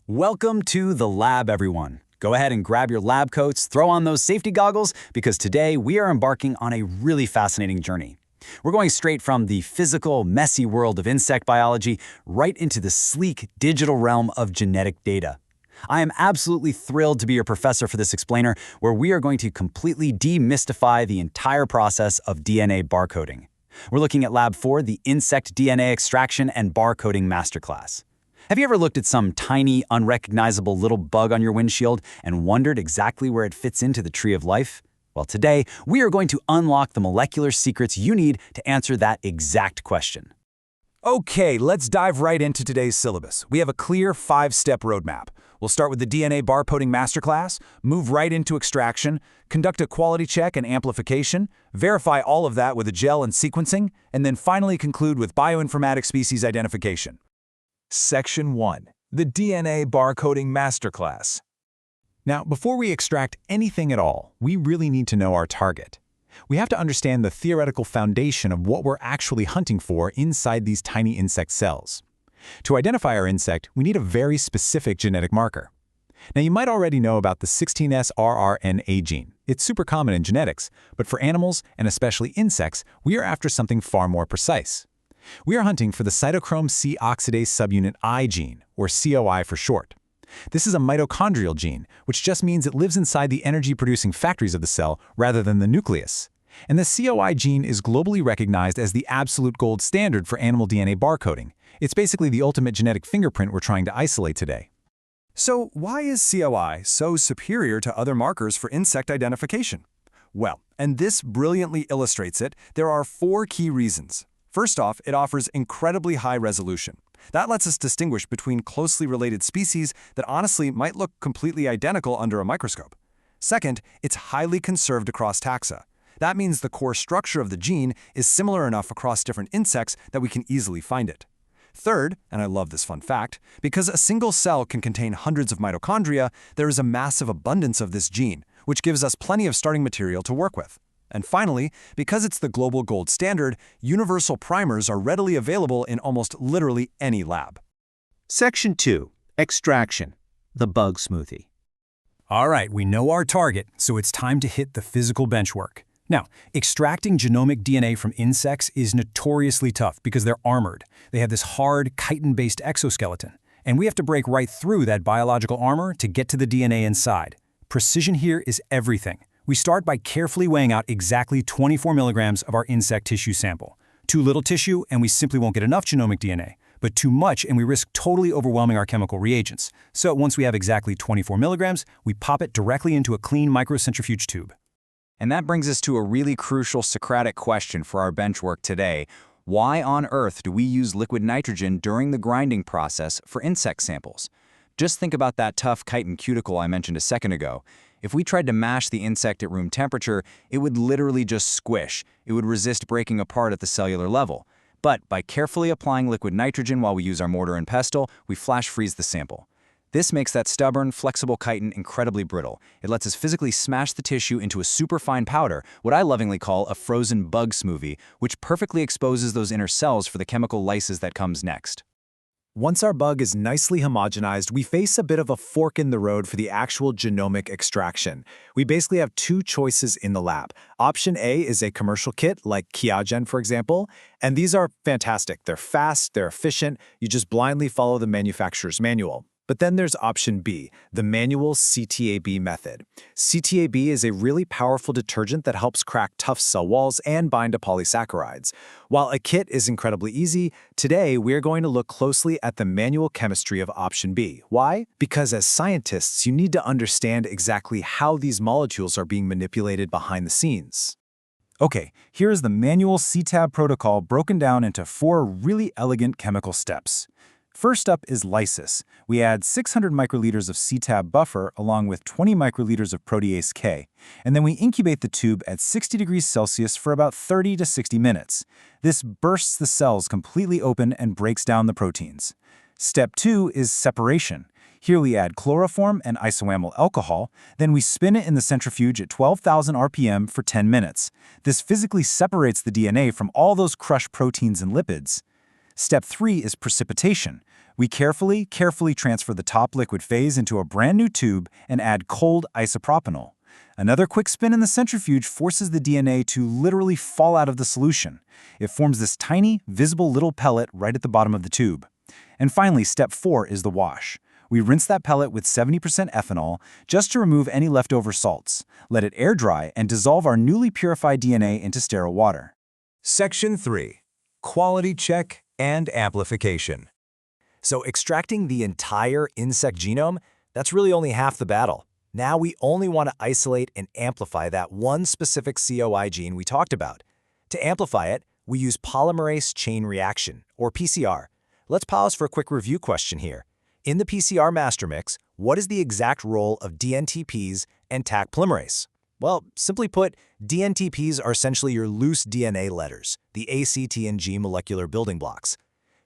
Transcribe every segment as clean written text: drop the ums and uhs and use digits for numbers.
Welcome to the lab, everyone. Go ahead and grab your lab coats, throw on those safety goggles, because today we are embarking on a really fascinating journey. We're going straight from the physical, messy world of insect biology right into the sleek, digital realm of genetic data. I am absolutely thrilled to be your professor for this explainer, where we are going to completely demystify the entire process of DNA barcoding. We're looking at Lab 4, the Insect DNA Extraction and Barcoding Masterclass. Have you ever looked at some tiny, unrecognizable little bug on your windshield and wondered exactly where it fits into the tree of life? Well, today, we are going to unlock the molecular secrets you need to answer that exact question. Okay, let's dive right into today's syllabus. We have a clear 5-step roadmap. We'll start with the DNA barcoding masterclass, move right into extraction, conduct a quality check and amplification, verify all of that with a gel and sequencing, and then finally conclude with bioinformatics species identification. Section 1. The DNA barcoding masterclass. Now, before we extract anything at all, we really need to know our target. We have to understand the theoretical foundation of what we're actually hunting for inside these tiny insect cells. To identify our insect, we need a very specific genetic marker. Now, you might already know about the 16S rRNA gene. It's super common in genetics, but for animals, and especially insects, we are after something far more precise. We are hunting for the Cytochrome C oxidase subunit I gene, or COI for short. This is a mitochondrial gene, which just means it lives inside the energy-producing factories of the cell rather than the nucleus. And the COI gene is globally recognized as the absolute gold standard for animal DNA barcoding. It's basically the ultimate genetic fingerprint we're trying to isolate today. So why is COI so superior to other markers for insect identification? Well, and this brilliantly illustrates it, there are 4 key reasons. First off, it offers incredibly high resolution. That lets us distinguish between closely related species that honestly might look completely identical under a microscope. Second, it's highly conserved across taxa. That means the core structure of the gene is similar enough across different insects that we can easily find it. Third, and I love this fun fact, because a single cell can contain hundreds of mitochondria, there is a massive abundance of this gene, which gives us plenty of starting material to work with. And finally, because it's the global gold standard, universal primers are readily available in almost literally any lab. Section 2. Extraction. The bug smoothie. All right, we know our target, so it's time to hit the physical benchwork. Now, extracting genomic DNA from insects is notoriously tough because they're armored. They have this hard, chitin-based exoskeleton, and we have to break right through that biological armor to get to the DNA inside. Precision here is everything. We start by carefully weighing out exactly 24 milligrams of our insect tissue sample. Too little tissue, and we simply won't get enough genomic DNA, but too much, and we risk totally overwhelming our chemical reagents. So once we have exactly 24 milligrams, we pop it directly into a clean microcentrifuge tube. And that brings us to a really crucial Socratic question for our benchwork today. Why on earth do we use liquid nitrogen during the grinding process for insect samples? Just think about that tough chitin cuticle I mentioned a second ago. If we tried to mash the insect at room temperature, it would literally just squish. It would resist breaking apart at the cellular level. But by carefully applying liquid nitrogen while we use our mortar and pestle, we flash freeze the sample. This makes that stubborn, flexible chitin incredibly brittle. It lets us physically smash the tissue into a superfine powder, what I lovingly call a frozen bug smoothie, which perfectly exposes those inner cells for the chemical lysis that comes next. Once our bug is nicely homogenized, we face a bit of a fork in the road for the actual genomic extraction. We basically have 2 choices in the lab. Option A is a commercial kit, like Qiagen, for example, and these are fantastic. They're fast, they're efficient, you just blindly follow the manufacturer's manual. But then there's option B, the manual CTAB method. CTAB is a really powerful detergent that helps crack tough cell walls and bind to polysaccharides. While a kit is incredibly easy, today we're going to look closely at the manual chemistry of option B. Why? Because as scientists, you need to understand exactly how these molecules are being manipulated behind the scenes. Okay, here's the manual CTAB protocol broken down into 4 really elegant chemical steps. First up is lysis. We add 600 microliters of CTAB buffer along with 20 microliters of protease K, and then we incubate the tube at 60 degrees Celsius for about 30 to 60 minutes. This bursts the cells completely open and breaks down the proteins. Step 2 is separation. Here we add chloroform and isoamyl alcohol, then we spin it in the centrifuge at 12,000 RPM for 10 minutes. This physically separates the DNA from all those crushed proteins and lipids. Step 3 is precipitation. We carefully transfer the top liquid phase into a brand new tube and add cold isopropanol. Another quick spin in the centrifuge forces the DNA to literally fall out of the solution. It forms this tiny, visible little pellet right at the bottom of the tube. And finally, step 4 is the wash. We rinse that pellet with 70% ethanol just to remove any leftover salts. Let it air dry and dissolve our newly purified DNA into sterile water. Section 3. Quality check and amplification. So extracting the entire insect genome, that's really only half the battle. Now we only want to isolate and amplify that one specific COI gene we talked about. To amplify it, we use polymerase chain reaction, or PCR. Let's pause for a quick review question here. In the PCR master mix, what is the exact role of DNTPs and Taq polymerase? Well, simply put, DNTPs are essentially your loose DNA letters, the A, C, T, and G molecular building blocks.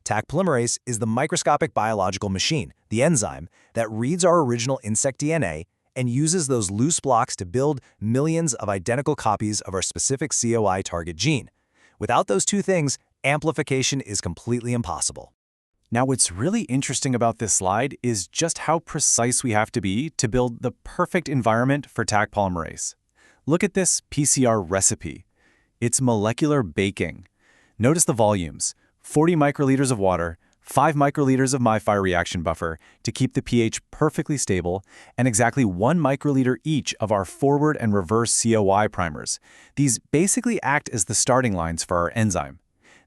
Taq polymerase is the microscopic biological machine, the enzyme, that reads our original insect DNA and uses those loose blocks to build millions of identical copies of our specific COI target gene. Without those two things, amplification is completely impossible. Now, what's really interesting about this slide is just how precise we have to be to build the perfect environment for Taq polymerase. Look at this PCR recipe. It's molecular baking. Notice the volumes: 40 microliters of water, 5 microliters of MiFi reaction buffer to keep the pH perfectly stable, and exactly 1 microliter each of our forward and reverse COI primers. These basically act as the starting lines for our enzyme.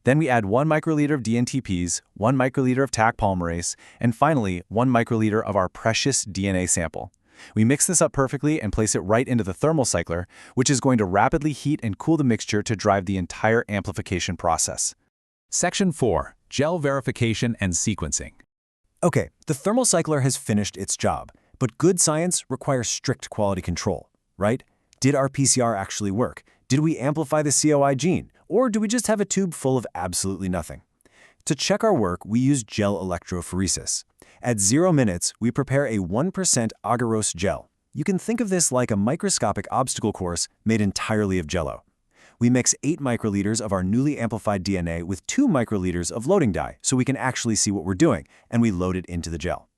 Then we add 1 microliter of DNTPs, 1 microliter of Taq polymerase, and finally 1 microliter of our precious DNA sample. We mix this up perfectly and place it right into the thermal cycler, which is going to rapidly heat and cool the mixture to drive the entire amplification process. Section 4. Gel verification and sequencing. Okay, the thermal cycler has finished its job, but good science requires strict quality control, right? Did our PCR actually work? Did we amplify the COI gene? Or do we just have a tube full of absolutely nothing? To check our work, we use gel electrophoresis. At 0 minutes, we prepare a 1% agarose gel. You can think of this like a microscopic obstacle course made entirely of jello. We mix 8 microliters of our newly amplified DNA with 2 microliters of loading dye so we can actually see what we're doing, and we load it into the gel.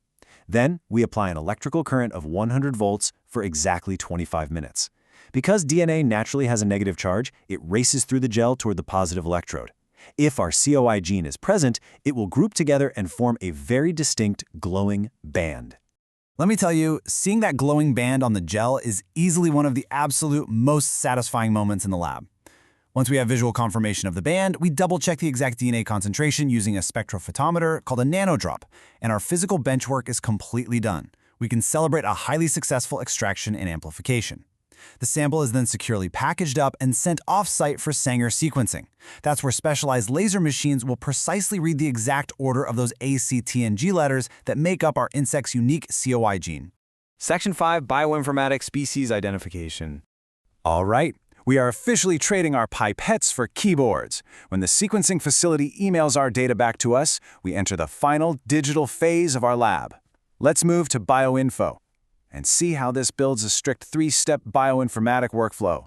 Then, we apply an electrical current of 100 volts for exactly 25 minutes. Because DNA naturally has a negative charge, it races through the gel toward the positive electrode. If our COI gene is present, it will group together and form a very distinct glowing band. Let me tell you, seeing that glowing band on the gel is easily one of the absolute most satisfying moments in the lab. Once we have visual confirmation of the band, we double-check the exact DNA concentration using a spectrophotometer called a nanodrop, and our physical benchwork is completely done. We can celebrate a highly successful extraction and amplification. The sample is then securely packaged up and sent off-site for Sanger sequencing. That's where specialized laser machines will precisely read the exact order of those A, C, T, and G letters that make up our insect's unique COI gene. Section 5. Bioinformatics Species Identification. All right, we are officially trading our pipettes for keyboards. When the sequencing facility emails our data back to us, we enter the final digital phase of our lab. Let's move to bioinfo and see how this builds a strict 3-step bioinformatic workflow.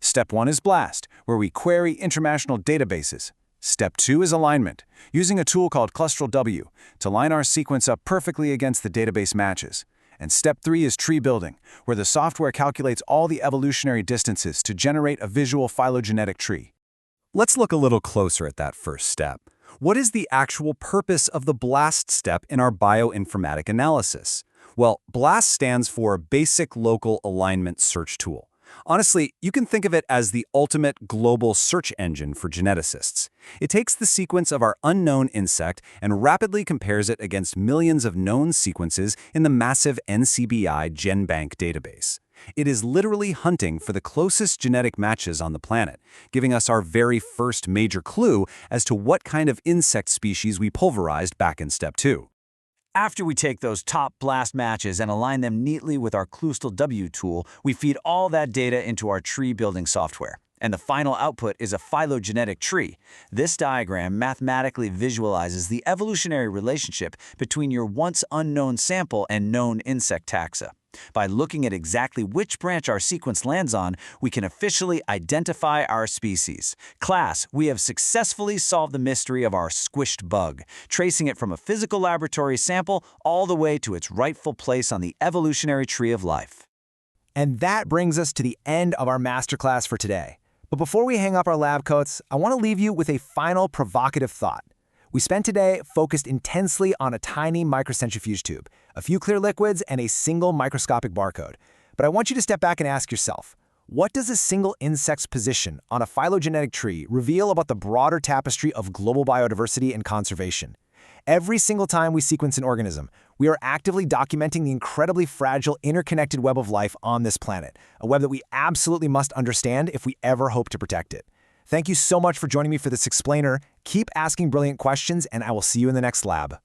Step 1 is BLAST, where we query international databases. Step 2 is alignment, using a tool called ClustralW to line our sequence up perfectly against the database matches. And step 3 is tree building, where the software calculates all the evolutionary distances to generate a visual phylogenetic tree. Let's look a little closer at that first step. What is the actual purpose of the BLAST step in our bioinformatic analysis? Well, BLAST stands for Basic Local Alignment Search Tool. Honestly, you can think of it as the ultimate global search engine for geneticists. It takes the sequence of our unknown insect and rapidly compares it against millions of known sequences in the massive NCBI GenBank database. It is literally hunting for the closest genetic matches on the planet, giving us our very first major clue as to what kind of insect species we pulverized back in step 2. After we take those top BLAST matches and align them neatly with our ClustralW tool, we feed all that data into our tree building software. And the final output is a phylogenetic tree. This diagram mathematically visualizes the evolutionary relationship between your once unknown sample and known insect taxa. By looking at exactly which branch our sequence lands on, we can officially identify our species. Class, we have successfully solved the mystery of our squished bug, tracing it from a physical laboratory sample all the way to its rightful place on the evolutionary tree of life. And that brings us to the end of our masterclass for today. But before we hang up our lab coats, I want to leave you with a final provocative thought. We spent today focused intensely on a tiny microcentrifuge tube, a few clear liquids, and a single microscopic barcode. But I want you to step back and ask yourself, what does a single insect's position on a phylogenetic tree reveal about the broader tapestry of global biodiversity and conservation? Every single time we sequence an organism, we are actively documenting the incredibly fragile, interconnected web of life on this planet, a web that we absolutely must understand if we ever hope to protect it. Thank you so much for joining me for this explainer. Keep asking brilliant questions, and I will see you in the next lab.